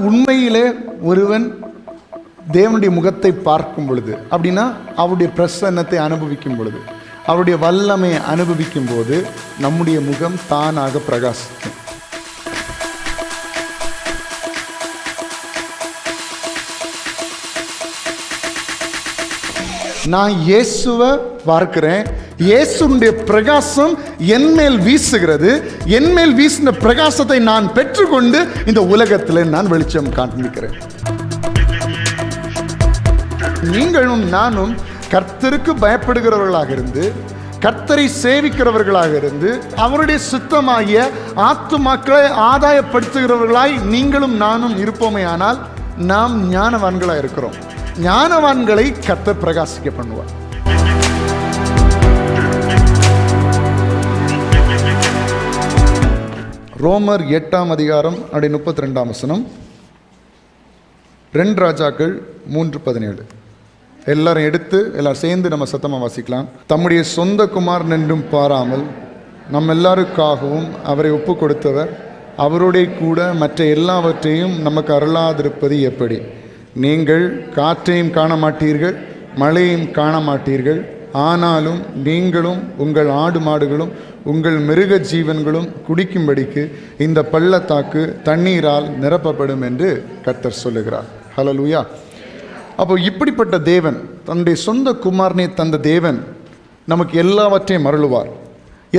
உண்மையிலே ஒருவன் தேவனுடைய முகத்தை பார்க்கும் பொழுது, அப்படின்னா அவருடைய பிரசன்னத்தை அனுபவிக்கும் பொழுது, அவருடைய வல்லமையை அனுபவிக்கும் போது நம்முடைய முகம் தானாக பிரகாசிக்கும். நான் இயேசுவை பார்க்கிறேன், இயேசுடைய பிரகாசம் என் மேல் வீசுகிறது, என் மேல் வீசின பிரகாசத்தை நான் பெற்றுக்கொண்டு இந்த உலகத்தில் நான் வெளிச்சம் காண்பிக்கிறேன். நீங்களும் நானும் கர்த்தருக்கு பயப்படுகிறவர்களாக இருந்து, கர்த்தரை சேவிக்கிறவர்களாக இருந்து, அவருடைய சுத்தமாகிய ஆத்துமாக்களை ஆதாயப்படுத்துகிறவர்களாய் நீங்களும் நானும் இருப்போமே ஆனால் நாம் ஞானவான்களாக இருக்கிறோம். ஞானவான்களை கர்த்தர் பிரகாசிக்க பண்ணுவார். ரோமர் 8ஆம் அதிகாரம் 32ஆம் வசனம், 2 ராஜாக்கள் 3:17. எல்லாரும் எடுத்து எல்லாரும் சேர்ந்து நம்ம சத்தமாக வாசிக்கலாம். தம்முடைய சொந்த குமாரன் என்றும் பாராமல் நம் எல்லாருக்காகவும் அவரை ஒப்பு கொடுத்தவர் அவருடைய கூட மற்ற எல்லாவற்றையும் நமக்கு அருளாதிருப்பது எப்படி? நீங்கள் காற்றையும் காண மாட்டீர்கள், மழையும் காண மாட்டீர்கள், ஆனாலும் நீங்களும் உங்கள் ஆடு மாடுகளும் உங்கள் மிருக ஜீவன்களும் குடிக்கும்படிக்கு இந்த பள்ளத்தாக்கு தண்ணீரால் நிரப்பப்படும் என்று கர்த்தர் சொல்லுகிறார். ஹல்லேலூயா. அப்போ இப்படிப்பட்ட தேவன், தன்னுடைய சொந்த குமாரனை தந்த தேவன் நமக்கு எல்லாவற்றையும் அருளுவார்,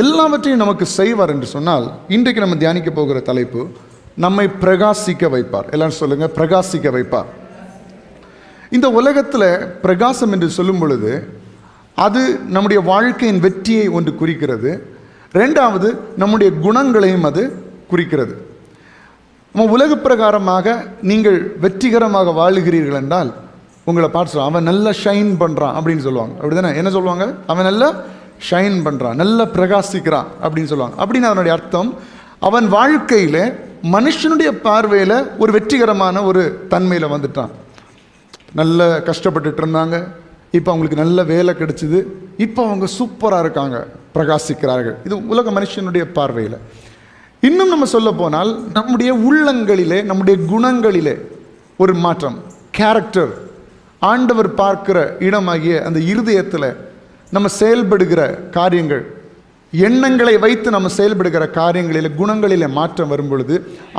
எல்லாவற்றையும் நமக்கு செய்வார் என்று சொன்னால், இன்றைக்கு நம்ம தியானிக்க போகிற தலைப்பு நம்மை பிரகாசிக்க வைப்பார். எல்லாரும் சொல்லுங்க, பிரகாசிக்க வைப்பார். இந்த உலகத்தில் பிரகாசம் என்று சொல்லும் பொழுது அது நம்முடைய வாழ்க்கையின் வெற்றியை ஒன்று குறிக்கிறது, ரெண்டாவது நம்முடைய குணங்களையும் அது குறிக்கிறது. நம்ம உலக பிரகாரமாக நீங்கள் வெற்றிகரமாக வாழுகிறீர்கள் என்றால் உங்களை பார்த்து சொல்லுவாங்க, அவன் நல்லா ஷைன் பண்ணுறான் அப்படின்னு சொல்லுவாங்க. அப்படி தானே? என்ன சொல்லுவாங்க? அவன் நல்லா ஷைன் பண்ணுறான், நல்லா பிரகாசிக்கிறான் அப்படின்னு சொல்லுவாங்க. அப்படின்னு அதனுடைய அர்த்தம், அவன் வாழ்க்கையில் மனுஷனுடைய பார்வையில் ஒரு வெற்றிகரமான ஒரு தன்மையில் வந்துட்டான். நல்ல கஷ்டப்பட்டுட்டு இருந்தாங்க, இப்போ அவங்களுக்கு நல்ல வேலை கிடைச்சிது, இப்போ அவங்க சூப்பராக இருக்காங்க, பிரகாசிக்கிறார்கள். இது உலக மனுஷனுடைய பார்வையில். இன்னும் நம்ம சொல்ல போனால் நம்முடைய உள்ளங்களிலே, நம்முடைய குணங்களிலே ஒரு மாற்றம், கேரக்டர், ஆண்டவர் பார்க்கிற இடமாகிய அந்த இருதயத்தில் நம்ம செயல்படுகிற காரியங்கள், எண்ணங்களை வைத்து நம்ம செயல்படுகிற காரியங்களில், குணங்களில் மாற்றம் வரும் பொழுது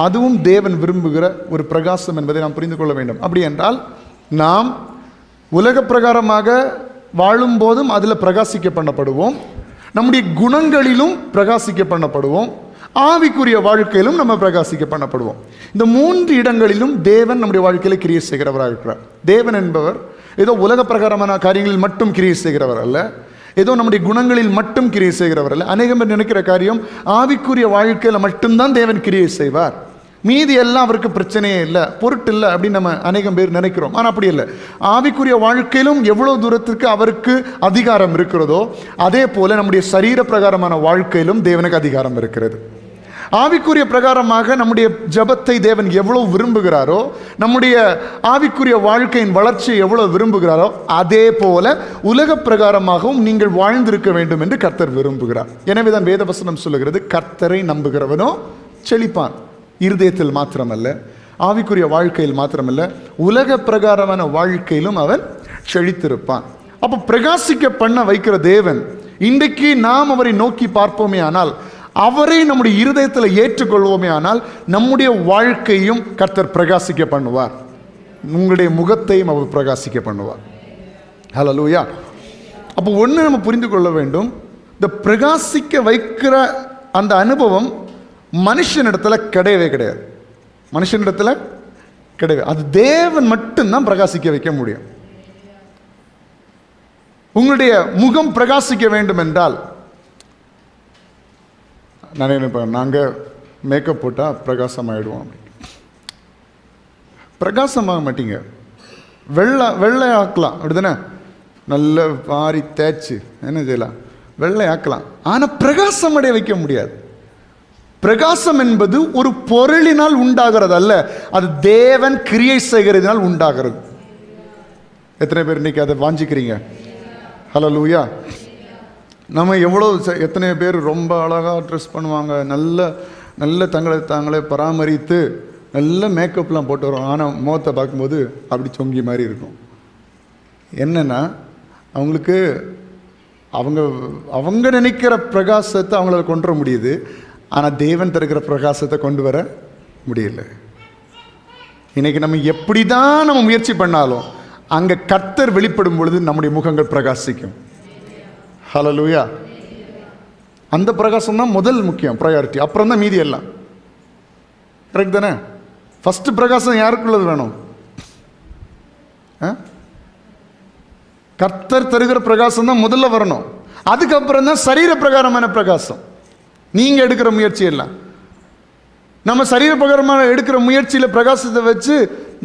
அதுவும் தேவன் விரும்புகிற ஒரு பிரகாசம் என்பதை நாம் புரிந்து கொள்ள வேண்டும். அப்படி என்றால் நாம் உலக பிரகாரமாக வாழும்போதும் அதில் பிரகாசிக்க பண்ணப்படுவோம், நம்முடைய குணங்களிலும் பிரகாசிக்க பண்ணப்படுவோம், ஆவிக்குரிய வாழ்க்கையிலும் நம்ம பிரகாசிக்க பண்ணப்படுவோம். இந்த 3 இடங்களிலும் தேவன் நம்முடைய வாழ்க்கையில் கிரியை செய்கிறவராக இருக்கிறார். தேவன் என்பவர் ஏதோ உலக பிரகாரமான காரியங்களில் மட்டும் கிரியை செய்கிறவர் அல்ல, ஏதோ நம்முடைய குணங்களில் மட்டும் கிரியை செய்கிறவர் அல்ல. அநேகம் பேர் நினைக்கிற காரியம் ஆவிக்குரிய வாழ்க்கையில் மட்டும்தான் தேவன் கிரியை செய்வார், மீதி எல்லாம் அவருக்கு பிரச்சனையே இல்லை, பொருட்டு இல்லை அப்படின்னு நம்ம அநேகம் பேர் நினைக்கிறோம். ஆனால் அப்படி இல்லை. ஆவிக்குரிய வாழ்க்கையிலும் எவ்வளோ தூரத்திற்கு அவருக்கு அதிகாரம் இருக்கிறதோ அதே போல நம்முடைய சரீர பிரகாரமான வாழ்க்கையிலும் தேவனுக்கு அதிகாரம் இருக்கிறது. ஆவிக்குரிய பிரகாரமாக நம்முடைய ஜபத்தை தேவன் எவ்வளோ விரும்புகிறாரோ, நம்முடைய ஆவிக்குரிய வாழ்க்கையின் வளர்ச்சியை எவ்வளோ விரும்புகிறாரோ அதே போல உலக பிரகாரமாகவும் நீங்கள் வாழ்ந்திருக்க வேண்டும் என்று கர்த்தர் விரும்புகிறார். எனவே தான் வேதவசனம் சொல்லுகிறது, கர்த்தரை நம்புகிறவனோ செழிப்பான். இருதயத்தில் மாத்திரமல்ல, ஆவிக்குரிய வாழ்க்கையில் மாத்திரமல்ல, உலக பிரகாரமான வாழ்க்கையிலும் அவன் செழித்திருப்பான். அப்போ பிரகாசிக்க பண்ண வைக்கிற தேவன், இன்றைக்கு நாம் அவரை நோக்கி பார்ப்போமே ஆனால், அவரை நம்முடைய இருதயத்தில் ஏற்றுக்கொள்வோமே ஆனால் நம்முடைய வாழ்க்கையும் கர்த்தர் பிரகாசிக்க பண்ணுவார், உங்களுடைய முகத்தையும் அவர் பிரகாசிக்க பண்ணுவார். ஹல்லேலூயா. அப்போ ஒன்று நம்ம புரிந்து கொள்ள வேண்டும், இந்த பிரகாசிக்க வைக்கிற அந்த அனுபவம் மனுஷனிடத்தில் கிடையவே கிடையாது. மனுஷனிடத்தில் கிடையவே, அது தேவன் மட்டும்தான் பிரகாசிக்க வைக்க முடியும். உங்களுடைய முகம் பிரகாசிக்க வேண்டும் என்றால், நான் நினைப்பேன், நாங்கள் மேக்கப் போட்டால் பிரகாசமாகிடுவோம். பிரகாசமாக மாட்டீங்க, வெள்ளை ஆக்கலாம், அப்படிதானே? நல்ல பாரி தேய்ச்சி என்ன செய்யலாம், வெள்ளை ஆக்கலாம். ஆனால் பிரகாசம் அடைய வைக்க முடியாது. பிரகாசம் என்பது ஒரு பொருளினால் உண்டாகிறது அல்ல, அது தேவன் கிரியை செய்கிறதுனால் உண்டாகிறது. எத்தனை பேர் இன்னைக்கு அதை வாஞ்சிக்கிறீங்க? ஹல்லேலூயா. நம்ம எத்தனை பேர் ரொம்ப அழகாக ட்ரெஸ் பண்ணுவாங்க, நல்ல தங்களை தாங்களே பராமரித்து நல்ல மேக்கப்லாம் போட்டு வரும், ஆனால் முகத்தை பார்க்கும்போது அப்படி சொங்கி மாதிரி இருக்கும். என்னென்னா அவங்களுக்கு அவங்க நினைக்கிற பிரகாசத்தை அவங்களால கொண்டு வர முடியுது, ஆனால் தேவன் தருகிற பிரகாசத்தை கொண்டு வர முடியல. இன்னைக்கு நம்ம எப்படி தான் நம்ம முயற்சி பண்ணாலும் அங்கே கர்த்தர் வெளிப்படும் பொழுது நம்முடைய முகங்கள் பிரகாசிக்கும். ஹல்லேலூயா. அந்த பிரகாசம் தான் முதல் முக்கியம், ப்ரையாரிட்டி. அப்புறம் தான் மீதி எல்லாம். கரெக்ட் தானே? ஃபஸ்ட்டு பிரகாசம் யாருக்குள்ளது வேணும்? கர்த்தர் தருகிற பிரகாசம் தான் முதல்ல வரணும். அதுக்கப்புறம் தான் சரீர பிரகாரமான பிரகாசம். நீங்கள் எடுக்கிற முயற்சி எல்லாம் நம்ம சரீர பிரகாரமான எடுக்கிற முயற்சியில் பிரகாசத்தை வச்சு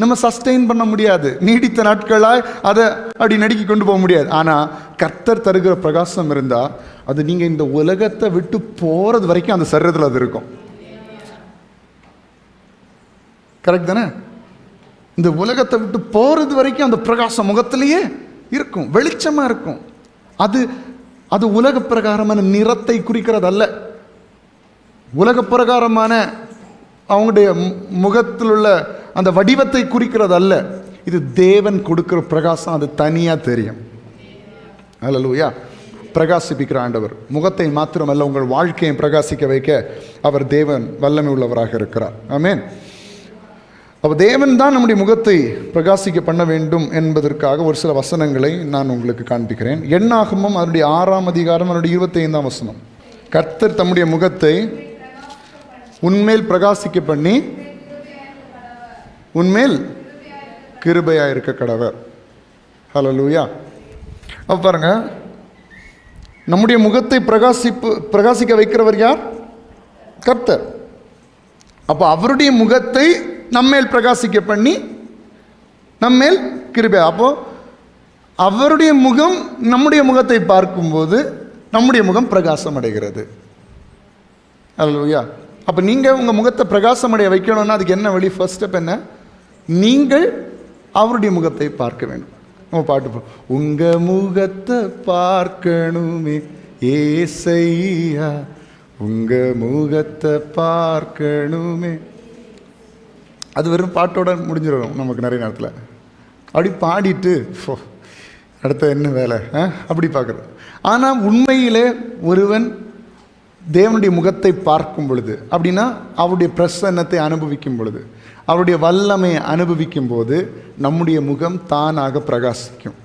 நம்ம சஸ்டெயின் பண்ண முடியாது, நீடித்த நாட்களாய் அதை அப்படி நடுக்கி கொண்டு போக முடியாது. ஆனால் கர்த்தர் தருகிற பிரகாசம் இருந்தால் அது நீங்கள் இந்த உலகத்தை விட்டு போகிறது வரைக்கும் அந்த சரீரத்தில் அது இருக்கும். கரெக்ட் தானே? இந்த உலகத்தை விட்டு போகிறது வரைக்கும் அந்த பிரகாசம் முகத்திலேயே இருக்கும், வெளிச்சமாக இருக்கும். அது அது உலக பிரகாரமான நிறத்தை குறிக்கிறது அல்ல, உலக பிரகாரமான அவங்களுடைய முகத்தில் உள்ள அந்த வடிவத்தை குறிக்கிறது அல்ல. இது தேவன் கொடுக்கிற பிரகாசம், அது தனியாக தெரியும். ஹல்லேலூயா. பிரகாசிப்பிக்கிற ஆண்டவர் முகத்தை மாத்திரமல்ல உங்கள் வாழ்க்கையை பிரகாசிக்க வைக்க அவர் தேவன் வல்லமை உள்ளவராக இருக்கிறார். ஆமென். அப்போ தேவன் தான் நம்முடைய முகத்தை பிரகாசிக்க பண்ண வேண்டும் என்பதற்காக ஒரு சில வசனங்களை நான் உங்களுக்கு காண்பிக்கிறேன். எண்ணாகமம் அதனுடைய 6ஆம் அதிகாரம் அதனுடைய 25ஆம் வசனம். கர்த்தர் தம்முடைய முகத்தை உன்மேல் பிரகாசிக்க பண்ணி உன்மேல் கிருபையாக இருக்க கடவர். ஹல்லேலூயா. அப்போ பாருங்க, நம்முடைய முகத்தை பிரகாசிக்க வைக்கிறவர் யார்? கர்த்தர். அப்போ அவருடைய முகத்தை நம்மேல் பிரகாசிக்க பண்ணி நம்மேல் கிருபை. அப்போ அவருடைய முகம் நம்முடைய முகத்தை பார்க்கும்போது நம்முடைய முகம் பிரகாசம் அடைகிறது. ஹல்லேலூயா. அப்போ நீங்கள் உங்கள் முகத்தை பிரகாசம் அடைய வைக்கணும்னா அதுக்கு என்ன வழி? ஃபர்ஸ்ட் ஸ்டெப் என்ன? நீங்கள் அவருடைய முகத்தை பார்க்க வேண்டும். நம்ம பாட்டு உங்கள் முகத்தை பார்க்கணுமே ஏசையா, உங்கள் முகத்தை பார்க்கணுமே. அது வெறும் பாட்டோட முடிஞ்சிடும் நமக்கு நிறைய நேரத்தில். அப்படி பாடிட்டு அடுத்த என்ன வேலை அப்படி பார்க்குறது. ஆனால் உண்மையிலே ஒருவன் தேவனுடைய முகத்தை பார்க்கும் பொழுது, அப்படின்னா அவருடைய பிரசன்னத்தை அனுபவிக்கும் பொழுது, அவருடைய வல்லமையை அனுபவிக்கும் போது நம்முடைய முகம் தானாக பிரகாசிக்கும்.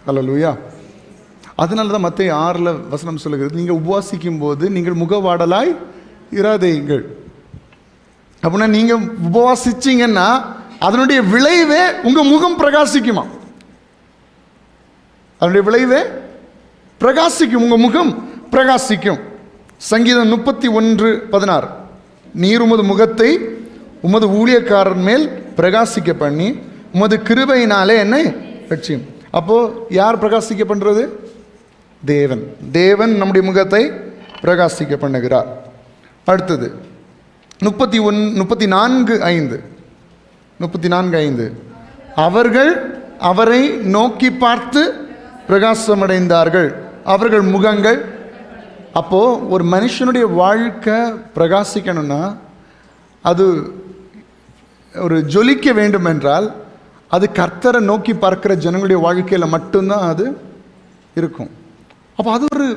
ஹல்லேலூயா. அதனால தான் மத்தேயு 6 வசனம் சொல்லுகிறது, நீங்கள் உபவாசிக்கும் போது நீங்கள் முகவாடலாய் இராதேயுங்கள். அப்படின்னா நீங்கள் உபவாசிச்சிங்கன்னா அதனுடைய விளைவே உங்கள் முகம் பிரகாசிக்குமா? அதனுடைய விளைவே பிரகாசிக்கும், உங்கள் முகம் பிரகாசிக்கும். சங்கீதம் 31:16, நீர் உமது முகத்தை உமது ஊழியக்காரர் மேல் பிரகாசிக்க பண்ணி உமது கிருபையினாலே என்னை ரட்சியும். அப்போது யார் பிரகாசிக்க பண்ணுறது? தேவன். தேவன் நம்முடைய முகத்தை பிரகாசிக்க பண்ணுகிறார். அடுத்தது 34:5 அவர்கள் அவரை நோக்கி பார்த்து பிரகாசமடைந்தார்கள், அவர்கள் முகங்கள். அப்போது ஒரு மனுஷனுடைய வாழ்க்கை பிரகாசிக்கணும்னா, அது ஒரு ஜொலிக்க வேண்டும் என்றால் அது கர்த்தரை நோக்கி பார்க்கிற ஜனங்களுடைய வாழ்க்கையில் மட்டும்தான் அது இருக்கும். அப்போ அது ஒரு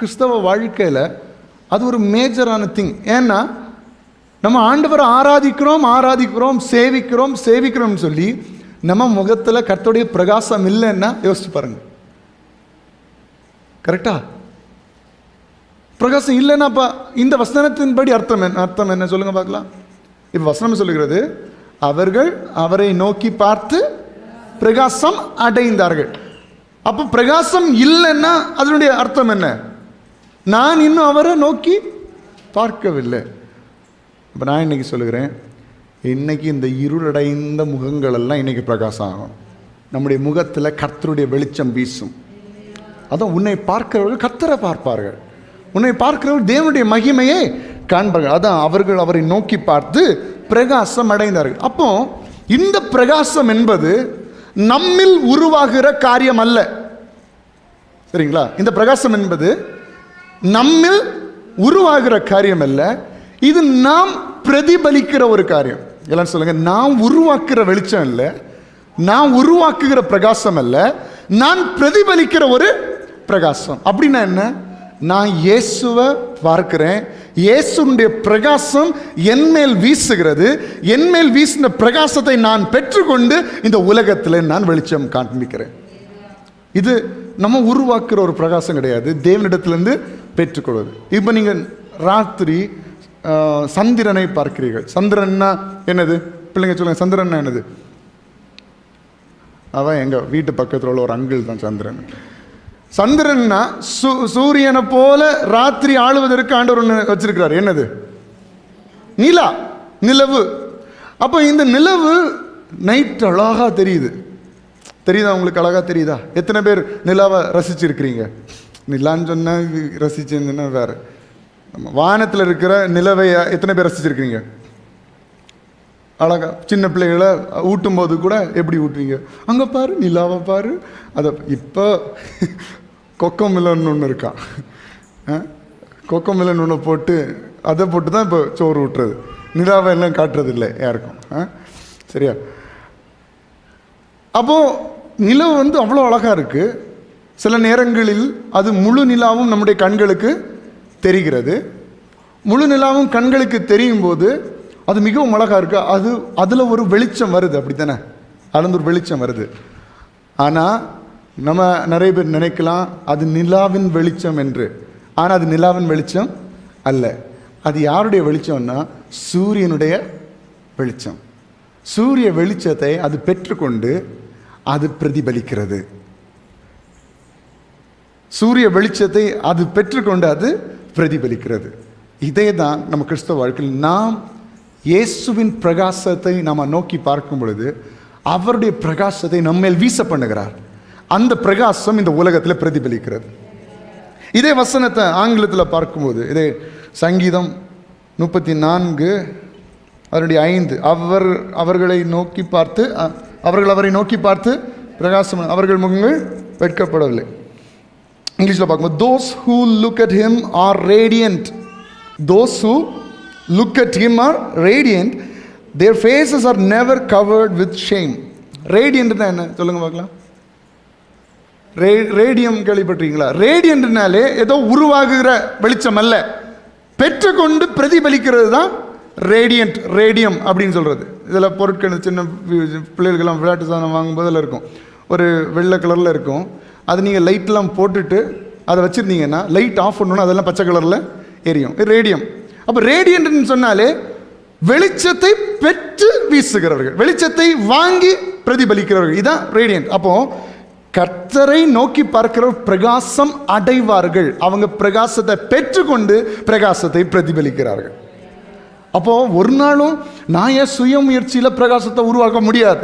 கிறிஸ்தவ வாழ்க்கையில் அது ஒரு மேஜரான திங். ஏன்னா நம்ம ஆண்டவரை ஆராதிக்கிறோம் சேவிக்கிறோம்னு சொல்லி நம்ம முகத்தில் கர்த்தருடைய பிரகாசம் இல்லைன்னா யோசிச்சு பாருங்க. கரெக்டா? பிரகாசம் இல்லைன்னா அப்போ இந்த வசனத்தின்படி அர்த்தம் என்ன சொல்லுங்க பார்க்கலாம். இப்போ வசனம் சொல்லுகிறது, அவர்கள் அவரை நோக்கி பார்த்து பிரகாசம் அடைந்தார்கள். அப்போ பிரகாசம் இல்லைன்னா அதனுடைய அர்த்தம் என்ன? நான் இன்னும் அவரை நோக்கி பார்க்கவில்லை. இப்போ நான் இன்னைக்கு சொல்லுகிறேன், இன்னைக்கு இந்த இருளடைந்த முகங்கள் எல்லாம் இன்னைக்கு பிரகாசம் ஆகும். நம்முடைய முகத்தில் கர்த்தருடைய வெளிச்சம் வீசும். அதான் உன்னை பார்க்கிறவர்கள் கர்த்தரை பார்ப்பார்கள், உன்னை பார்க்கிறவர்கள் தேவனுடைய மகிமையை காண்பார்கள். அதான் அவர்கள் அவரை நோக்கி பார்த்து பிரகாசம் அடைந்தார்கள். அப்போ இந்த பிரகாசம் என்பது நம்மில் உருவாகிற காரியம் அல்ல. சரிங்களா? இந்த பிரகாசம் என்பது நம்மில் உருவாகிற காரியம் அல்ல, இது நாம் பிரதிபலிக்கிற ஒரு காரியம். எல்லாம் சொல்லுங்க, நான் உருவாக்குற வெளிச்சம் இல்லை, நான் உருவாக்குகிற பிரகாசம் அல்ல, நான் பிரதிபலிக்கிற ஒரு பிரகாசம். அப்படின்னா என்ன? நான் இயேசுவை பார்க்கிறேன், இயேசுடைய பிரகாசம் என் மேல் வீசுகிறது, என் மேல் வீசின பிரகாசத்தை நான் பெற்றுக்கொண்டு இந்த உலகத்தில் நான் வெளிச்சம் காண்பிக்கிறேன். இது நம்ம உருவாக்குற ஒரு பிரகாசம் கிடையாது, தேவனிடத்திலிருந்து பெற்றுக்கொள்வது. இப்போ நீங்கள் ராத்திரி சந்திரனை பார்க்கிறீர்கள். சந்திரன்னா என்னது? பிள்ளைங்க சொல்லுங்க, சந்திரன்னா என்னது? அவன் எங்கள் வீட்டு பக்கத்தில் உள்ள ஒரு அங்கிள் தான் சந்திரன். சந்திரன்னா சூரியனை போல ராத்திரி ஆளுவதற்கு ஆண்டவர் ஒன்று வச்சிருக்கிறார். என்னது? நிலா, நிலவு. அப்போ இந்த நிலவு நைட் அழகாக தெரியுது. தெரியுதா உங்களுக்கு? அழகாக தெரியுதா? எத்தனை பேர் நிலாவை ரசிச்சிருக்கிறீங்க? நிலான்னு சொன்னால் ரசிச்சுன்னா வேறு. வானத்தில் இருக்கிற நிலவை எத்தனை பேர் ரசிச்சிருக்கிறீங்க? அழகா சின்ன பிள்ளைகளை ஊட்டும் போது கூட எப்படி ஊட்டுவீங்க? அங்கே பாரு, நிலாவை பாரு. அதை இப்போ கொக்கோ மில்லன் ஒன்று இருக்கான், கொக்கோ மில்லன் ஒன்று போட்டு அதை போட்டு தான் இப்போ சோறு ஊட்டுறது. நிலாவை எல்லாம் காட்டுறது இல்லை யாருக்கும். சரியா? அப்போது நிலவு வந்து அவ்வளோ அழகாக இருக்குது. சில நேரங்களில் அது முழு நிலாவும் நம்முடைய கண்களுக்கு தெரிகிறது. முழு நிலாவும் கண்களுக்கு தெரியும் போது அது மிகவும் அழகாக இருக்குது. அதில் ஒரு வெளிச்சம் வருது, அப்படி தானே? அதுலேருந்து ஒரு வெளிச்சம் வருது. ஆனால் நம்ம நிறைய பேர் நினைக்கலாம் அது நிலாவின் வெளிச்சம் என்று. ஆனால் அது நிலாவின் வெளிச்சம் அல்ல. அது யாருடைய வெளிச்சம்னா சூரியனுடைய வெளிச்சம். சூரிய வெளிச்சத்தை அது பெற்றுக்கொண்டு அது பிரதிபலிக்கிறது. சூரிய வெளிச்சத்தை அது பெற்றுக்கொண்டு அது பிரதிபலிக்கிறது. இதே தான் நம்ம கிறிஸ்தவ வாழ்க்கையில் நாம் இயேசுவின் பிரகாசத்தை நாம் நோக்கி பார்க்கும் பொழுது அவருடைய பிரகாசத்தை நம்மேல் வீச பண்ணுகிறார். அந்த பிரகாசம் இந்த உலகத்தில் பிரதிபலிக்கிறது. இதே வசனத்தை ஆங்கிலத்தில் பார்க்கும்போது, இதே சங்கீதம் 34 அதனுடைய 5, அவர்களை நோக்கி பார்த்து அவரை நோக்கி பார்த்து பிரகாசம், அவர்கள் முகங்கள் வெட்கப்படவில்லை. இங்கிலீஷில் பார்க்கும்போது those who look at him are radiant. Those who look at him are radiant. Their faces are never covered with shame. ரேடியன்ட்னா என்ன சொல்லுங்க பார்க்கலாம். ரேடியம் கேள்விப்பட்டிருக்கீங்களா? ரேடியன்ட்னாலே ஏதோ உருவாகுகிற வெளிச்சம் அல்ல, பெற்றுக்கொண்டு பிரதிபலிக்கிறது தான் ரேடியன்ட், ரேடியம் அப்படின்னு சொல்கிறது. இதில் பொருட்கள் சின்ன பிள்ளைகளுக்கெல்லாம் விளையாட்டு சாதனம் வாங்கும்போது அதில் இருக்கும், ஒரு வெள்ளை கலரில் இருக்கும். அது நீங்கள் லைட்லாம் போட்டுட்டு அதை வச்சுருந்தீங்கன்னா லைட் ஆஃப் பண்ணணும், அதெல்லாம் பச்சை கலரில் எரியும். ரேடியம். அப்போ ரேடியன்ட்னு சொன்னாலே வெளிச்சத்தை பெற்று வீசுகிறவர்கள், வெளிச்சத்தை வாங்கி பிரதிபலிக்கிறவர்கள், இதுதான் ரேடியன்ட். அப்போது கர்த்தரை நோக்கி பார்க்கிற பிரகாசம் அடைவார்கள். அவங்க பிரகாசத்தை பெற்றுக்கொண்டு பிரகாசத்தை பிரதிபலிக்கிறார்கள். அப்போது ஒரு நாளும் நான் என் சுய முயற்சியில் பிரகாசத்தை உருவாக்க முடியாது,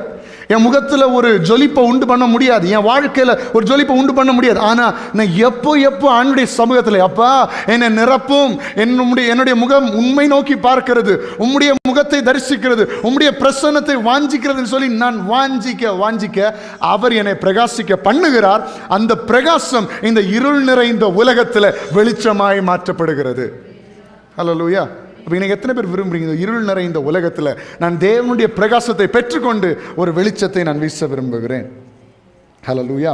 என் முகத்தில் ஒரு ஜொலிப்பை உண்டு பண்ண முடியாது, என் வாழ்க்கையில் ஒரு ஜொலிப்பை உண்டு பண்ண முடியாது. ஆனால் நான் எப்போ ஆண்டுடைய சமூகத்தில் அப்பா என்னை நிரப்பும், என்னுடைய முகம் உண்மை நோக்கி பார்க்கிறது, உம்முடைய முகத்தை தரிசிக்கிறது, உம்முடைய பிரசன்னத்தை வாஞ்சிக்கிறதுன்னு சொல்லி நான் வாஞ்சிக்க அவர் என்னை பிரகாசிக்க பண்ணுகிறார். அந்த பிரகாசம் இந்த இருள் நிறைந்த உலகத்தில் வெளிச்சமாய் மாற்றப்படுகிறது. ஹல்லேலூயா. அப்போ இன்னைக்கு எத்தனை பேர் விரும்புகிறீங்க இருள் நிறைந்த உலகத்தில் நான் தேவனுடைய பிரகாசத்தை பெற்றுக்கொண்டு ஒரு வெளிச்சத்தை நான் வீச விரும்புகிறேன்? ஹல்லேலூயா.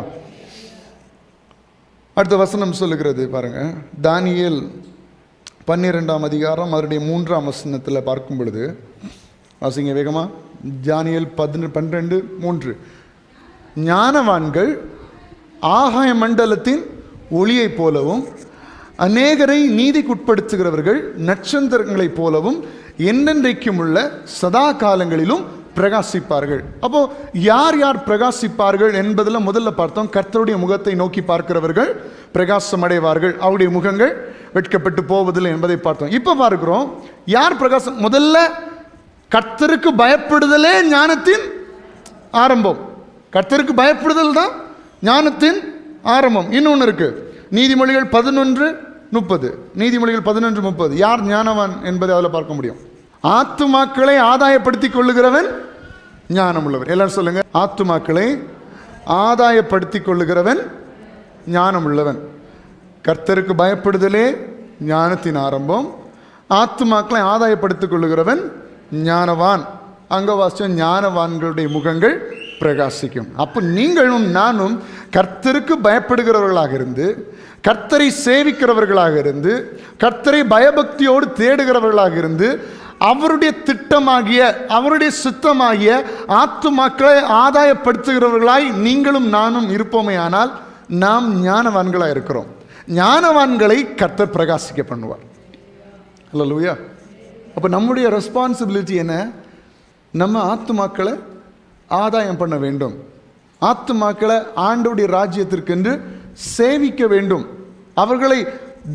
அடுத்த வசனம் சொல்லுகிறது பாருங்க, தானியேல் 12ஆம் அதிகாரம் அதனுடைய 3ஆம் வசனத்தில் பார்க்கும் பொழுது, வாசிங்க வேகமா. தானியேல் 12:3. ஞானவான்கள் ஆகாய மண்டலத்தின் ஒளியைப் போலவும் அநேகரை நீதிக்குட்படுத்துகிறவர்கள் நட்சத்திரங்களைப் போலவும் என்னென்றைக்கும் உள்ள சதா காலங்களிலும் பிரகாசிப்பார்கள். அப்போ யார் யார் பிரகாசிப்பார்கள் என்பதில் முதல்ல பார்த்தோம். கர்த்தருடைய முகத்தை நோக்கி பார்க்கிறவர்கள் பிரகாசம் அடைவார்கள், அவருடைய முகங்கள் வெட்கப்பட்டு போவதில்லை என்பதை பார்த்தோம். இப்போ பார்க்கிறோம் யார் பிரகாசம். முதல்ல கர்த்தருக்கு பயப்படுதலே ஞானத்தின் ஆரம்பம். கர்த்தருக்கு பயப்படுதல் தான் ஞானத்தின் ஆரம்பம். இன்னொன்று இருக்கு, நீதிமொழிகள் 11:30. நீதிமொழிகள் 11:30. யார் ஞானவான் என்பதை அதில் பார்க்க முடியும். ஆத்துமாக்களை ஆதாயப்படுத்திக் கொள்ளுகிறவன் ஞானம் உள்ளவர். எல்லாரும் சொல்லுங்க, ஆத்துமாக்களை ஆதாயப்படுத்திக் கொள்ளுகிறவன் ஞானம் உள்ளவன். கர்த்தருக்கு பயப்படுதலே ஞானத்தின் ஆரம்பம். ஆத்துமாக்களை ஆதாயப்படுத்திக் கொள்ளுகிறவன் ஞானவான். அங்கே வாசிச்சோம் ஞானவான்களுடைய முகங்கள் பிரகாசிக்கும். அப்போ நீங்களும் நானும் கர்த்தருக்கு பயப்படுகிறவர்களாக இருந்து, கர்த்தரை சேவிக்கிறவர்களாக இருந்து, கர்த்தரை பயபக்தியோடு தேடுகிறவர்களாக இருந்து, அவருடைய திட்டமாகிய அவருடைய சித்தமாகிய ஆத்துமாக்களை ஆதாயப்படுத்துகிறவர்களாய் நீங்களும் நானும் இருப்போமே ஆனால் நாம் ஞானவான்களாக இருக்கிறோம். ஞானவான்களை கர்த்தர் பிரகாசிக்க பண்ணுவார். அல்லேலூயா. அப்போ நம்முடைய ரெஸ்பான்சிபிலிட்டி என்ன? நம்ம ஆத்துமாக்களை ஆதாயம் பண்ண வேண்டும், ஆத்துமாக்களை ஆண்டவருடைய ராஜ்யத்திற்கென்று சேவிக்க வேண்டும், அவர்களை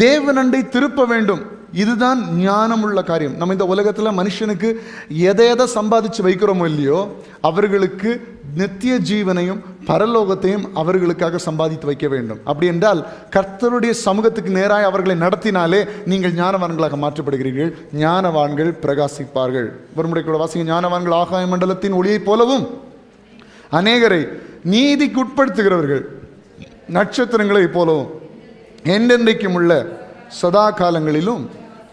தேவனண்டை திருப்ப வேண்டும். இதுதான் ஞானமுள்ள காரியம். நம்ம இந்த உலகத்தில் மனுஷனுக்கு எதை சம்பாதிச்சு வைக்கிறோமோ இல்லையோ, அவர்களுக்கு நித்திய ஜீவனையும் பரலோகத்தையும் அவர்களுக்காக சம்பாதித்து வைக்க வேண்டும். அப்படி என்றால் கர்த்தருடைய சமூகத்துக்கு நேராக அவர்களை நடத்தினாலே நீங்கள் ஞானவான்களாக மாற்றப்படுகிறீர்கள். ஞானவான்கள் பிரகாசிப்பார்கள். ஒருமுறை கூட வாசிங்க, ஞானவான்கள் ஆகாய மண்டலத்தின் ஒளியைப் போலவும் அநேகரை நீதிக்கு உட்படுத்துகிறவர்கள் நட்சத்திரங்களைப் போலவும் என்றென்றைக்கும் உள்ள சதா காலங்களிலும்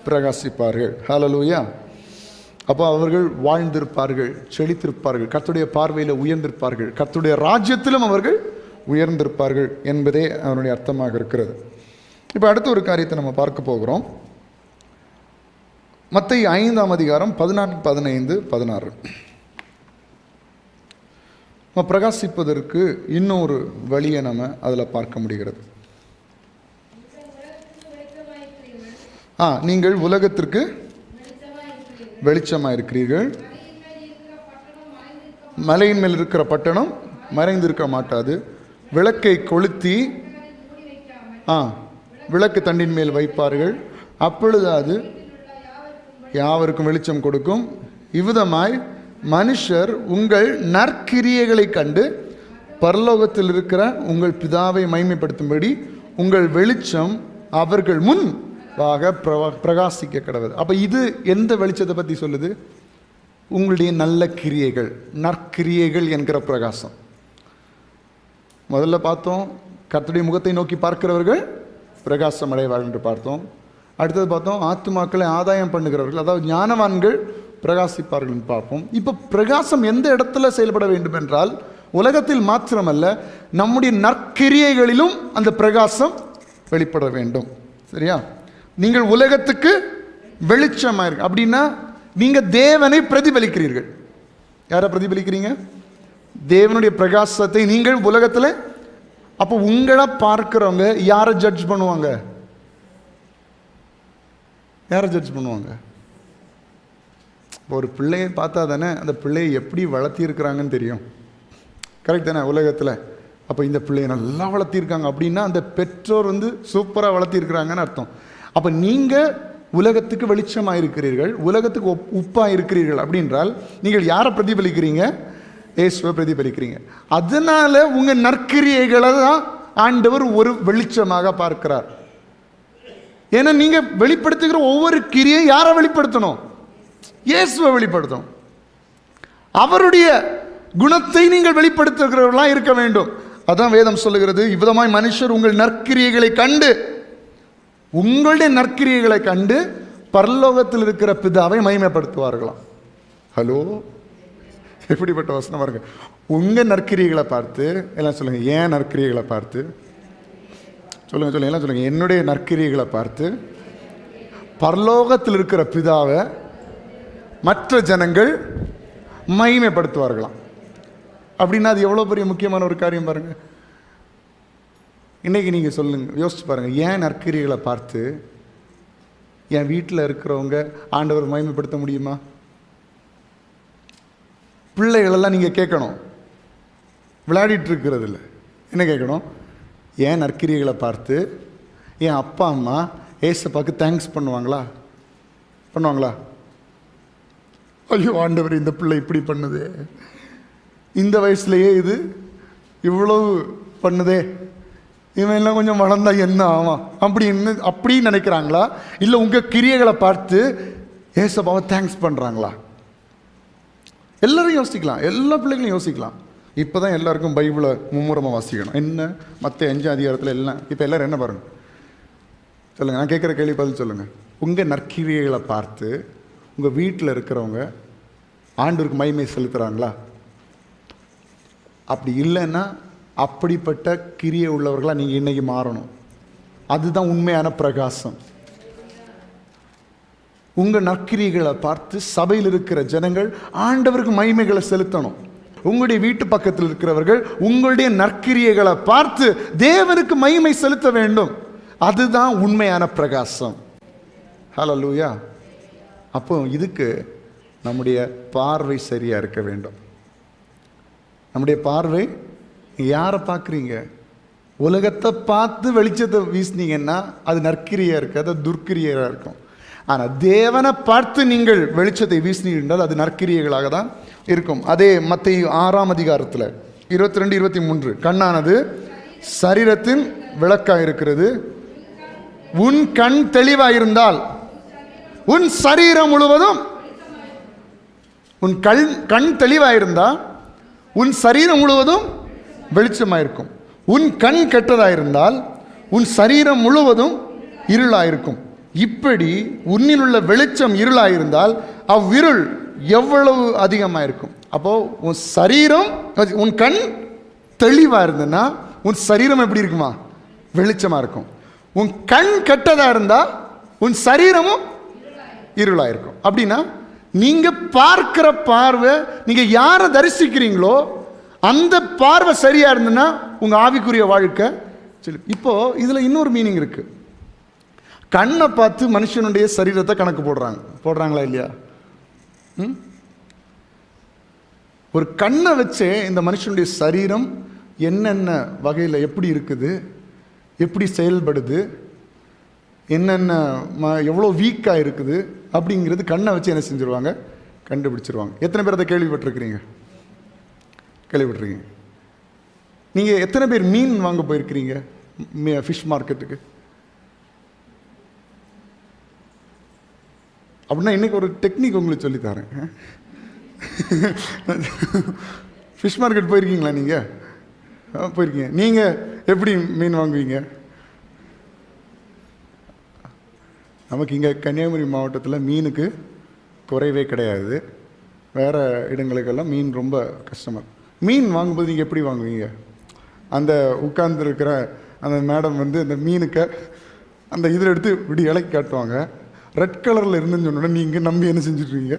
பிரகாசிப்பார்கள். ஹல்லேலூயா. அப்போ அவர்கள் வாழ்ந்திருப்பார்கள், செழித்திருப்பார்கள், கர்த்தருடைய பார்வையில் உயர்ந்திருப்பார்கள், கர்த்தருடைய ராஜ்யத்திலும் அவர்கள் உயர்ந்திருப்பார்கள் என்பதே அவனுடைய அர்த்தமாக இருக்கிறது. இப்போ அடுத்த ஒரு காரியத்தை நம்ம பார்க்க போகிறோம். மத்தேயு 5ஆம் அதிகாரம் 14, 15, 16. நம்ம பிரகாசிப்பதற்கு இன்னொரு வழியை நம்ம அதில் பார்க்க முடிகிறது. நீங்கள் உலகத்திற்கு வெளிச்சமாக இருக்கிறீர்கள். மலையின் மேல் இருக்கிற பட்டணம் மறைந்திருக்க மாட்டாது. விளக்கை கொளுத்தி விளக்கு தண்டின் மேல் வைப்பார்கள், அப்பொழுது அது யாவருக்கும் வெளிச்சம் கொடுக்கும். இவ்விதமாய் மனுஷர் உங்கள் நற்கிரியைகளை கண்டு பரலோகத்தில் இருக்கிற உங்கள் பிதாவை மகிமைப்படுத்தும்படி உங்கள் வெளிச்சம் அவர்கள் முன் பிரகாசிக்க கடவுள். அப்போ இது எந்த வெளிச்சத்தை பற்றி சொல்லுது? உங்களுடைய நல்ல கிரியைகள், நற்கிரியைகள் என்கிற பிரகாசம். முதல்ல பார்த்தோம், கர்த்தருடைய முகத்தை நோக்கி பார்க்கிறவர்கள் பிரகாசம் அடைவார்கள் என்று பார்த்தோம். அடுத்தது பார்த்தோம், ஆத்துமாக்களை ஆதாயம் பண்ணுகிறவர்கள், அதாவது ஞானவான்கள் பிரகாசிப்பார்கள் என்று பார்ப்போம். இப்போ பிரகாசம் எந்த இடத்துல செயல்பட வேண்டும் என்றால், உலகத்தில் மாத்திரமல்ல, நம்முடைய நற்கிரியைகளிலும் அந்த பிரகாசம் வெளிப்பட வேண்டும். சரியா? நீங்கள் உலகத்துக்கு வெளிச்சமாக இருக்கு அப்படின்னா நீங்கள் தேவனை பிரதிபலிக்கிறீர்கள். யாரை பிரதிபலிக்கிறீங்க? தேவனுடைய பிரகாசத்தை நீங்கள் உலகத்தில். அப்போ உங்களை பார்க்கிறவங்க யாரை ஜட்ஜ் பண்ணுவாங்க? யாரை ஜட்ஜ் பண்ணுவாங்க? ஒரு பிள்ளையை பார்த்தா தானே அந்த பிள்ளையை எப்படி வளர்த்திருக்கிறாங்கன்னு தெரியும். கரெக்ட் தானே? உலகத்தில் அப்போ இந்த பிள்ளையை நல்லா வளர்த்திருக்காங்க அப்படின்னா அந்த பெற்றோர் சூப்பராக வளர்த்திருக்கிறாங்கன்னு அர்த்தம். அப்போ நீங்கள் உலகத்துக்கு வெளிச்சமாக இருக்கிறீர்கள், உலகத்துக்கு உப்பாக இருக்கிறீர்கள் அப்படின்றால் நீங்கள் யாரை பிரதிபலிக்கிறீங்க? இயேசுவை பிரதிபலிக்கிறீங்க. அதனால உங்கள் நற்கிரியைகளை தான் ஆண்டவர் ஒரு வெளிச்சமாக பார்க்கிறார். ஏன்னா நீங்கள் வெளிப்படுத்துகிற ஒவ்வொரு கிரியை யாரை வெளிப்படுத்தணும்? இயேசுவை வெளிப்படுத்தணும். அவருடைய குணத்தை நீங்கள் வெளிப்படுத்துகிறவர்களாக இருக்க வேண்டும். அதான் வேதம் சொல்லுகிறது, இவ்விதமாய் மனுஷர் உங்கள் நற்கிரியைகளை கண்டு, உங்களுடைய நற்கிரியைகளை கண்டு பரலோகத்தில் இருக்கிற பிதாவை மகிமைப்படுத்துவார்களாம். ஹலோ, எப்படிப்பட்ட வசனம் பாருங்க. உங்கள் நற்கிரியைகளை பார்த்து எல்லாம் சொல்லுங்கள், ஏன் நற்கிரியைகளை பார்த்து சொல்லுங்கள் எல்லாம் சொல்லுங்கள், என்னுடைய நற்கிரியைகளை பார்த்து பரலோகத்தில் இருக்கிற பிதாவை மற்ற ஜனங்கள் மகிமைப்படுத்துவார்களாம். அப்படின்னா அது எவ்வளோ பெரிய முக்கியமான ஒரு காரியம் பாருங்கள். இன்றைக்கி நீங்கள் சொல்லுங்கள், யோசிச்சு பாருங்கள், ஏன் நற்கிரியைகளை பார்த்து என் வீட்டில் இருக்கிறவங்க ஆண்டவர் மகிமைப்படுத்த முடியுமா? பிள்ளைகளெல்லாம் நீங்கள் கேட்கணும், விளையாடிட்டு இருக்கிறது இல்லை, என்ன கேட்கணும்? ஏன் நற்கிரியைகளை பார்த்து என் அப்பா அம்மா ஏசப்பாக்கு தேங்க்ஸ் பண்ணுவாங்களா? ஐயோ ஆண்டவர், இந்த பிள்ளை இப்படி பண்ணுது, இந்த வயசுலேயே இது இவ்வளவு பண்ணுதே, இவன் எல்லாம் கொஞ்சம் வளர்ந்தா என்ன ஆவான் அப்படி நினைக்கிறாங்களா? இல்லை உங்கள் கிரியைகளை பார்த்து ஏசப்பாவை தேங்க்ஸ் பண்ணுறாங்களா? எல்லாரும் யோசிக்கலாம், எல்லா பிள்ளைகளும் யோசிக்கலாம். இப்போ தான் எல்லாருக்கும் பைபிளை மும்முரமாக வாசிக்கணும். என்ன மற்ற 5 அதிகாரத்தில் எல்லாம் இப்போ எல்லோரும் என்ன பாருங்கள் சொல்லுங்கள், நான் கேட்குற கேள்வி பதில் சொல்லுங்கள். உங்கள் நற்கிரியைகளை பார்த்து உங்கள் வீட்டில் இருக்கிறவங்க ஆண்டவருக்கு மகிமை செலுத்துகிறாங்களா? அப்படி இல்லைன்னா அப்படிப்பட்ட கிரியை உள்ளவர்களாக நீங்கள் இன்னைக்கு மாறணும். அதுதான் உண்மையான பிரகாசம். உங்கள் நற்கிரிகளை பார்த்து சபையில் இருக்கிற ஜனங்கள் ஆண்டவருக்கு மகிமைகளை செலுத்தணும். உங்களுடைய வீட்டு பக்கத்தில் இருக்கிறவர்கள் உங்களுடைய நற்கிரியைகளை பார்த்து தேவனுக்கு மகிமை செலுத்த வேண்டும். அதுதான் உண்மையான பிரகாசம். ஹல்லேலூயா. அப்போ இதுக்கு நம்முடைய பார்வை சரியாக இருக்க வேண்டும். நம்முடைய பார்வை, யாரை பார்க்குறீங்க? உலகத்தை பார்த்து வெளிச்சத்தை வீசினீங்கன்னா அது நற்கிரியாக இருக்காது, அது துர்க்கிரியராக இருக்கும். ஆனால் தேவனை பார்த்து நீங்கள் வெளிச்சத்தை வீசினீர்கள் அது நற்கிரியைகளாக தான் இருக்கும். அதே மத்தேயு 6ஆம் அதிகாரத்தில் 22-23, கண்ணானது சரீரத்தின் விளக்காக இருக்கிறது. உன் கண் தெளிவாக இருந்தால் உன் சரீரம் முழுவதும், உன் கண் தெளிவாக இருந்தால் உன் சரீரம் முழுவதும் வெளிச்சமாக இருக்கும். உன் கண் கெட்டதாக இருந்தால் உன் சரீரம் முழுவதும் இருளாயிருக்கும். இப்படி உன்னில் உள்ள வெளிச்சம் இருளாயிருந்தால் அவ்விருள் எவ்வளவு அதிகமாக இருக்கும். அப்போ உன் சரீரம், உன் கண் தெளிவாக இருந்ததுன்னா உன் சரீரம் எப்படி இருக்குமா? வெளிச்சமாக இருக்கும். உன் கண் கெட்டதாக இருந்தால் உன் சரீரமும் இருளாக இருக்கும். அப்படின்னா நீங்கள் பார்க்கிற பார்வை, நீங்கள் யாரை தரிசிக்கிறீங்களோ அந்த பார்வை சரியாக இருந்ததுன்னா உங்கள் ஆவிக்குரிய வாழ்க்கை சரி. இப்போ இதில் இன்னொரு மீனிங் இருக்கு. கண்ணை பார்த்து மனுஷனுடைய சரீரத்தை கணக்கு போடுறாங்களா இல்லையா? ஒரு கண்ணை வச்சே இந்த மனுஷனுடைய சரீரம் என்னென்ன வகையில் எப்படி இருக்குது, எப்படி செயல்படுது, என்னென்ன எவ்வளோ வீக்காக இருக்குது அப்படிங்கிறது கண்ணை வச்சு என்ன செஞ்சுருவாங்க? கண்டுபிடிச்சிருவாங்க. எத்தனை பேர் அதை கேள்விப்பட்டிருக்கிறீங்க? நீங்கள் எத்தனை பேர் மீன் வாங்க போயிருக்கிறீங்க ஃபிஷ் மார்க்கெட்டுக்கு? அப்படின்னா இன்றைக்கி ஒரு டெக்னிக் உங்களுக்கு சொல்லித்தரேன். ஃபிஷ் மார்க்கெட் போயிருக்கீங்களா? நீங்கள் போயிருக்கீங்க. நீங்கள் எப்படி மீன் வாங்குவீங்க? நமக்கு இங்கே கன்னியாகுமரி மாவட்டத்தில் மீனுக்கு குறைவே கிடையாது. வேறு இடங்களுக்கெல்லாம் மீன் ரொம்ப கஷ்டமாக. மீன் வாங்கும்போது நீங்கள் எப்படி வாங்குவீங்க? அந்த உட்கார்ந்துருக்கிற அந்த மேடம் வந்து அந்த மீனுக்கு அந்த இதில் எடுத்து இப்படி இலைக்கு காட்டுவாங்க. ரெட் கலரில் இருந்துன்னு சொன்னோன்னா நீங்கள் நம்பி என்ன செஞ்சுட்ருக்கீங்க?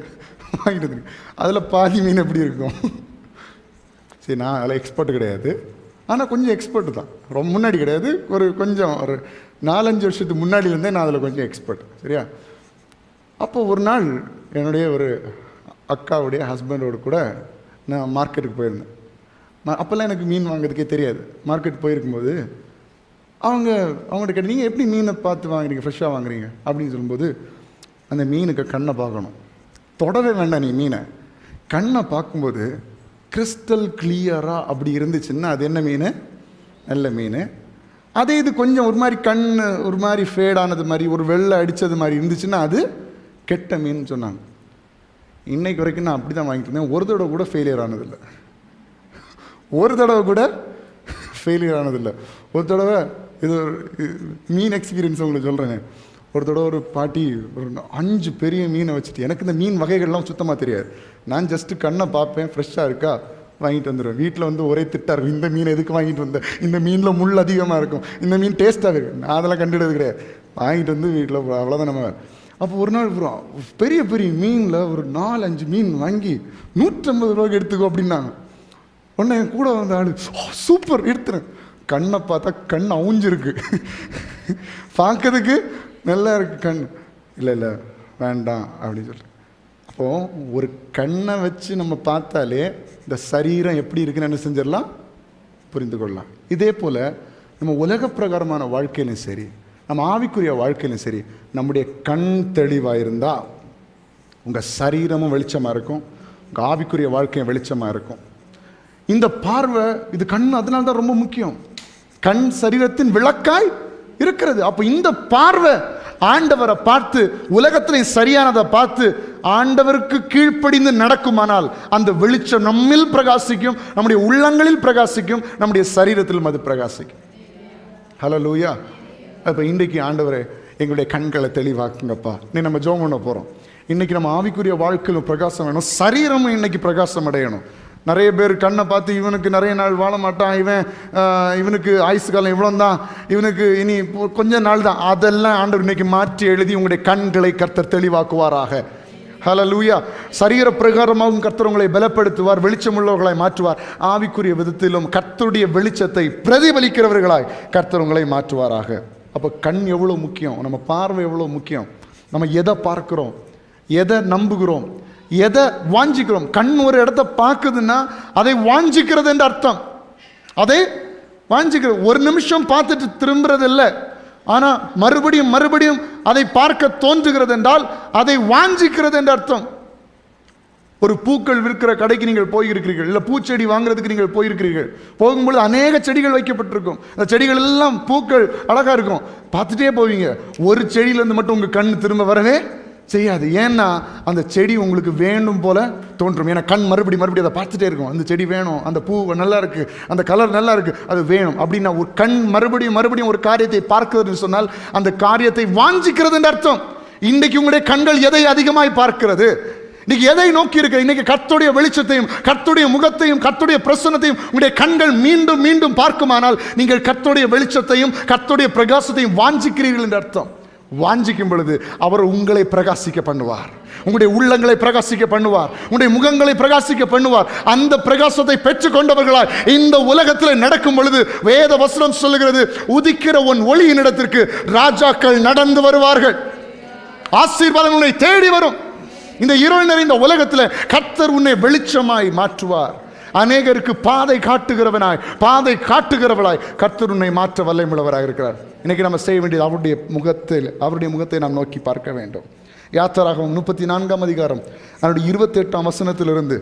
வாங்கிட்டு வந்துருக்கீங்க. அதில் பாதி மீன் எப்படி இருக்கும்? சரி, நான் அதில் எக்ஸ்பர்ட் கிடையாது, ஆனால் கொஞ்சம் எக்ஸ்பர்ட் தான். ரொம்ப முன்னாடி கிடையாது, கொஞ்சம் ஒரு 4-5 வருஷத்துக்கு முன்னாடி இருந்தே நான் அதில் கொஞ்சம் எக்ஸ்பர்ட். சரியா? அப்போ ஒரு நாள் என்னுடைய ஒரு அக்காவுடைய ஹஸ்பண்டோடு கூட நான் மார்க்கெட்டுக்கு போயிருந்தேன். அப்போல்லாம் எனக்கு மீன் வாங்கிறதுக்கே தெரியாது. மார்க்கெட் போயிருக்கும்போது அவங்கள்ட்ட கேட்டு, நீங்கள் எப்படி மீனை பார்த்து வாங்குறீங்க, ஃப்ரெஷ்ஷாக வாங்குறீங்க அப்படின்னு சொல்லும்போது, அந்த மீனுக்கு கண்ணை பார்க்கணும், தொடவே வேண்டாம் நீ மீனை. கண்ணை பார்க்கும்போது கிறிஸ்டல் கிளியராக அப்படி இருந்துச்சுன்னா அது என்ன மீன்? நல்ல மீன். அதே இது கொஞ்சம் ஒரு மாதிரி கண் ஒரு மாதிரி ஃபேடானது மாதிரி, ஒரு வெள்ளை அடித்தது மாதிரி இருந்துச்சுன்னா அது கெட்ட மீன் சொன்னாங்க. இன்னைக்கு வரைக்கும் நான் அப்படி தான் வாங்கிட்டு இருந்தேன். ஒரு தடவை கூட ஃபெயிலியர் ஆனதில்லை. ஒரு தடவை இது மீன் எக்ஸ்பீரியன்ஸ் உங்களுக்கு சொல்கிறேன். ஒரு தடவை ஒரு பாட்டி ஒரு 5 பெரிய மீனை வச்சுட்டு, எனக்கு இந்த மீன் வகைகள்லாம் சுத்தமாக தெரியாது. நான் ஜஸ்ட்டு கண்ணை பார்ப்பேன், ஃப்ரெஷ்ஷாக இருக்கா வாங்கிட்டு வந்துடுவேன். வீட்டில் வந்து ஒரே திட்டாக இருக்கும், இந்த மீன் எதுக்கு வாங்கிட்டு வந்தேன், இந்த மீனில் முள் அதிகமாக இருக்கும், இந்த மீன் டேஸ்ட்டாக இருக்கும். நான் அதெல்லாம் கண்டுடுறது கிடையாது. வாங்கிட்டு வந்து வீட்டில் அவ்வளோதான் நம்ம. அப்போ ஒரு நாள் பெரிய பெரிய மீனில் ஒரு 4-5 மீன் வாங்கி 150 ரூபாய்க்கு எடுத்துக்கோ அப்படின்னாங்க. உடனே என் கூட வந்த ஆள், சூப்பர் எடுத்துறேன். கண்ணை பார்த்தா கண் அவுஞ்சிருக்கு, பார்க்கறதுக்கு நல்லா இருக்கு கண். இல்லை வேண்டாம் அப்படின்னு சொல்கிறேன். அப்போது ஒரு கண்ணை வச்சு நம்ம பார்த்தாலே இந்த சரீரம் எப்படி இருக்குன்னு என்ன செஞ்சிடலாம், புரிந்து கொள்ளலாம். இதே போல் நம்ம உலக பிரகாரமான வாழ்க்கையிலும் சரி, நம்ம ஆவிக்குரிய வாழ்க்கையிலும் சரி, நம்முடைய கண் தெளிவாக இருந்தால் உங்கள் சரீரமும் வெளிச்சமாக இருக்கும், உங்கள் ஆவிக்குரிய வாழ்க்கையும் வெளிச்சமாக இருக்கும். இந்த பார்வை, இது கண், அதனால தான் ரொம்ப முக்கியம். கண் சரீரத்தின் விளக்காய் இருக்கிறது. அப்போ இந்த பார்வை ஆண்டவரை பார்த்து, உலகத்திலே சரியானதை பார்த்து ஆண்டவருக்கு கீழ்ப்படிந்து நடக்குமானால் அந்த வெளிச்சம் நம்மில் பிரகாசிக்கும், நம்முடைய உள்ளங்களில் பிரகாசிக்கும், நம்முடைய சரீரத்திலும் அது பிரகாசிக்கும். ஹல்லேலூயா. அப்போ இன்றைக்கு ஆண்டவரே எங்களுடைய கண்களை தெளிவாக்குங்கப்பா. நீ நம்ம ஜெபம் பண்ண போகிறோம். இன்னைக்கு நம்ம ஆவிக்குரிய வாழ்க்கையிலும் பிரகாசம் வேணும், சரீரமும் இன்னைக்கு பிரகாசம் அடையணும். நிறைய பேர் கண்ணை பார்த்து இவனுக்கு நிறைய நாள் வாழ மாட்டான், இவனுக்கு ஆயுசு காலம் இவ்வளோ தான், இவனுக்கு இனி கொஞ்ச நாள் தான், அதெல்லாம் ஆண்டவர் இன்னைக்கு மாற்றி எழுதி உங்களுடைய கண்களை கர்த்தர் தெளிவாக்குவாராக. ஹல்லேலூயா. சரீர பிரகாரமாகவும் கர்த்தர் உங்களை பலப்படுத்துவார், வெளிச்சமுள்ளவர்களாய் மாற்றுவார். ஆவிக்குரிய விதத்திலும் கர்த்தருடைய வெளிச்சத்தை பிரதிபலிக்கிறவர்களாய் கர்த்தர் உங்களை மாற்றுவாராக. அப்போ கண் எவ்வளோ முக்கியம், நம்ம பார்வை எவ்வளோ முக்கியம், நம்ம எதை பார்க்குறோம், எதை நம்புகிறோம், எதை வாஞ்சிக்கிறோம். கண் ஒரு இடத்த பார்க்குதுன்னா அதை வாஞ்சிக்கிறது என்று அர்த்தம். அதை வாஞ்சிக்கிறது, ஒரு நிமிஷம் பார்த்துட்டு திரும்புறது இல்லை, ஆனால் மறுபடியும் மறுபடியும் அதை பார்க்க தோன்றுகிறது என்றால் அதை வாஞ்சிக்கிறது என்று அர்த்தம். ஒரு பூக்கள் விற்கிற கடைக்கு நீங்கள் போயிருக்கிறீர்கள், இல்லை பூச்செடி வாங்குறதுக்கு நீங்கள் போயிருக்கிறீர்கள். போகும்பொழுது அநேக செடிகள் வைக்கப்பட்டிருக்கும். அந்த செடிகள் எல்லாம் பூக்கள் அழகாக இருக்கும், பார்த்துட்டே போவீங்க. ஒரு செடியிலேருந்து மட்டும் உங்கள் கண் திரும்ப வரவே செய்யாது. ஏன்னா அந்த செடி உங்களுக்கு வேண்டும் போல தோன்றும். ஏன்னா கண் மறுபடியும் அதை பார்த்துட்டே இருக்கும். அந்த செடி வேணும், அந்த பூ நல்லா இருக்குது, அந்த கலர் நல்லா இருக்குது, அது வேணும் அப்படின்னா ஒரு கண் மறுபடியும் ஒரு காரியத்தை பார்க்கிறதுன்னு சொன்னால் அந்த காரியத்தை வாஞ்சிக்கிறது என்று அர்த்தம். இன்றைக்கு உங்களுடைய கண்கள் எதை அதிகமாய் பார்க்கிறது, இன்னைக்கு எதை நோக்கி இருக்க? இன்னைக்கு கர்த்தருடைய வெளிச்சத்தையும் கர்த்தருடைய முகத்தையும் கர்த்தருடைய பிரசன்னத்தையும் உங்களுடைய கண்கள் மீண்டும் மீண்டும் பார்க்குமானால் நீங்கள் கர்த்தருடைய வெளிச்சத்தையும் கர்த்தருடைய பிரகாசத்தையும் வாஞ்சிக்கிறீர்கள் என்று அர்த்தம். வாஞ்சிக்கும் பொழுது அவர் உங்களை பிரகாசிக்க பண்ணுவார், உங்களுடைய உள்ளங்களை பிரகாசிக்க பண்ணுவார், உங்களுடைய முகங்களை பிரகாசிக்க பண்ணுவார். அந்த பிரகாசத்தை பெற்றுக் கொண்டவர்களால் இந்த உலகத்தில் நடக்கும் பொழுது வேத வசனம் சொல்லுகிறது, உதிக்கிற உன் ஒளியின் இடத்திற்கு ராஜாக்கள் நடந்து வருவார்கள், ஆசீர்வாதம் உன்னை தேடி வரும். இந்த இருள் நிறைந்த உலகத்தில் கர்த்தர் உன்னை வெளிச்சமாய் மாற்றுவார். அநேகருக்கு பாதை காட்டுகிறவளாய் கர்த்தர் உன்னை மாற்ற வல்லமையுள்ளவராக இருக்கிறார். இன்னைக்கு நம்ம செய்ய வேண்டியது அவருடைய முகத்தை நாம் நோக்கி பார்க்க வேண்டும். யாத்திராகமம் 34ஆம் அதிகாரம் அதனுடைய 28ஆம் வசனத்திலிருந்து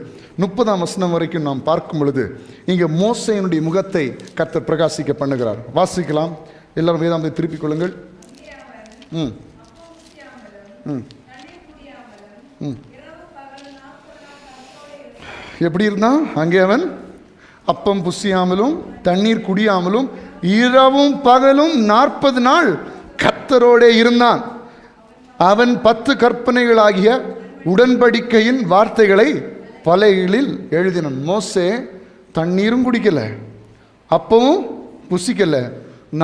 30ஆம் வசனம் வரைக்கும் நாம் பார்க்கும் பொழுது இங்கே மோசேயினுடைய முகத்தை கர்த்தர் பிரகாசிக்க பண்ணுகிறார். வாசிக்கலாம், எல்லாரும் வேதாந்தத்தை திருப்பிக் கொள்ளுங்கள். எப்படி இருந்தான் அங்கே? அவன் அப்பம் புசியாமலும் தண்ணீர் குடியாமலும் இரவும் பகலும் 40 நாள் கர்த்தரோடே இருந்தான். அவன் 10 கற்பனைகளாகிய உடன்படிக்கையின் வார்த்தைகளை பலகைகளில் எழுதினான். மோசே தண்ணீரும் குடிக்கல, அப்பவும் புசிக்கல,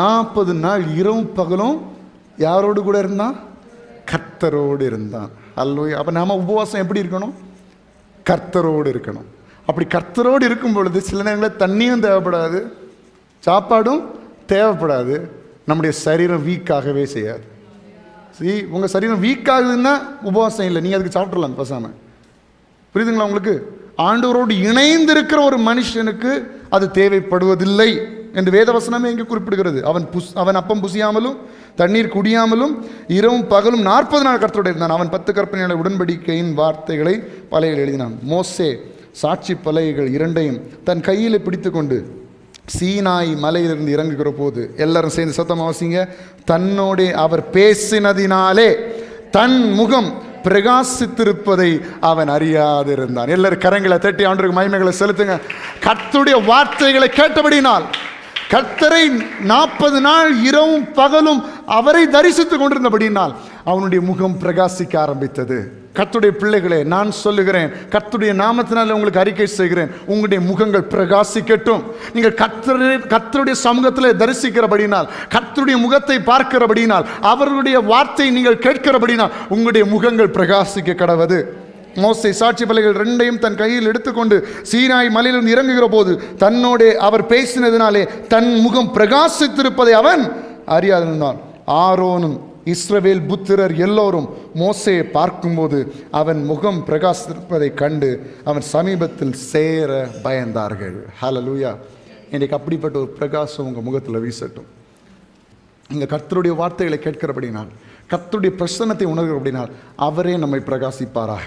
40 நாள் இரவும் பகலும் யாரோடு கூட இருந்தான்? கர்த்தரோடு இருந்தான். அல்லேலூயா. அப்போ நாம உபவாசம் எப்படி இருக்கணும்? கர்த்தரோடு இருக்கணும். அப்படி கர்த்தரோடு இருக்கும் பொழுது சில நேரங்களில் தண்ணியும் தேவைப்படாது, சாப்பாடும் தேவைப்படாது, நம்முடைய சரீரம் வீக்காகவே செய்யாது. உங்கள் சரீரம் வீக் ஆகுதுன்னா உபவாசம் இல்லை, நீங்கள் அதுக்கு சாப்பிட்றலாம் பேசாமல். புரியுதுங்களா உங்களுக்கு? ஆண்டவரோடு இணைந்து இருக்கிற ஒரு மனுஷனுக்கு அது தேவைப்படுவதில்லை என்று வேதவசனமே இங்கே குறிப்பிடுகிறது. அவன் அப்பம் புசியாமலும் தண்ணீர் குடியாமலும் இரவும் பகலும் 40 நாள் கர்த்தரோடு இருந்தான். அவன் 10 கற்பனைகளை உடன்படிக்கையின் வார்த்தைகளை பலகையில் எழுதினான். மோசே சாட்சி பலகைகள் 2ஐயும் தன் கையில் பிடித்து கொண்டு சீனாய் மலையிலிருந்து இறங்குகிற போது, எல்லாரும் சேர்ந்து சத்தமாக வாசிங்க, தன்னோடே அவர் பேசினதினாலே தன் முகம் பிரகாசித்திருப்பதை அவன் அறியாதிருந்தான். எல்லாரும் கரங்களை தட்டி ஆண்டவருக்கு மகிமைகளை செலுத்துங்க. கர்த்தருடைய வார்த்தைகளை கேட்டபடினால், கர்த்தரை 40 நாள் இரவும் பகலும் அவரை தரிசித்துக் கொண்டிருந்தபடினால் அவனுடைய முகம் பிரகாசிக்க ஆரம்பித்தது. கர்த்தருடைய பிள்ளைகளே, நான் சொல்லுகிறேன், கர்த்தருடைய நாமத்தினால உங்களுக்கு அறிக்கை செய்கிறேன், உங்களுடைய முகங்கள் பிரகாசிக்கட்டும். நீங்கள் கர்த்தருடைய சமூகத்தில் தரிசிக்கிறபடினால், கர்த்தருடைய முகத்தை பார்க்கிறபடினால், அவருடைய வார்த்தை நீங்கள் கேட்கிறபடினால் உங்களுடைய முகங்கள் பிரகாசிக்க கடவது. மோசே சாட்சி பலகைகள் 2ஐயும் தன் கையில் எடுத்துக்கொண்டு சீனாய் மலையிலிருந்து இறங்குகிற போது தன்னோடே அவர் பேசினதினாலே தன் முகம் பிரகாசித்திருப்பதை அவன் அறியாதிருந்தான். ஆரோனும் இஸ்ரவேல் புத்திரர் எல்லோரும் மோசேயை பார்க்கும்போது அவன் முகம் பிரகாசித்திருப்பதை கண்டு அவன் சமீபத்தில் சேர பயந்தார்கள். ஹல்லேலூயா. இன்றைக்கு அப்படிப்பட்ட ஒரு பிரகாசம் உங்கள் முகத்தில் வீசட்டும். இங்கே கர்த்தருடைய வார்த்தைகளை கேட்கிறபடினால், கர்த்தருடைய பிரசன்னத்தை உணர்கிறபடினால் அவரே நம்மை பிரகாசிப்பாராக.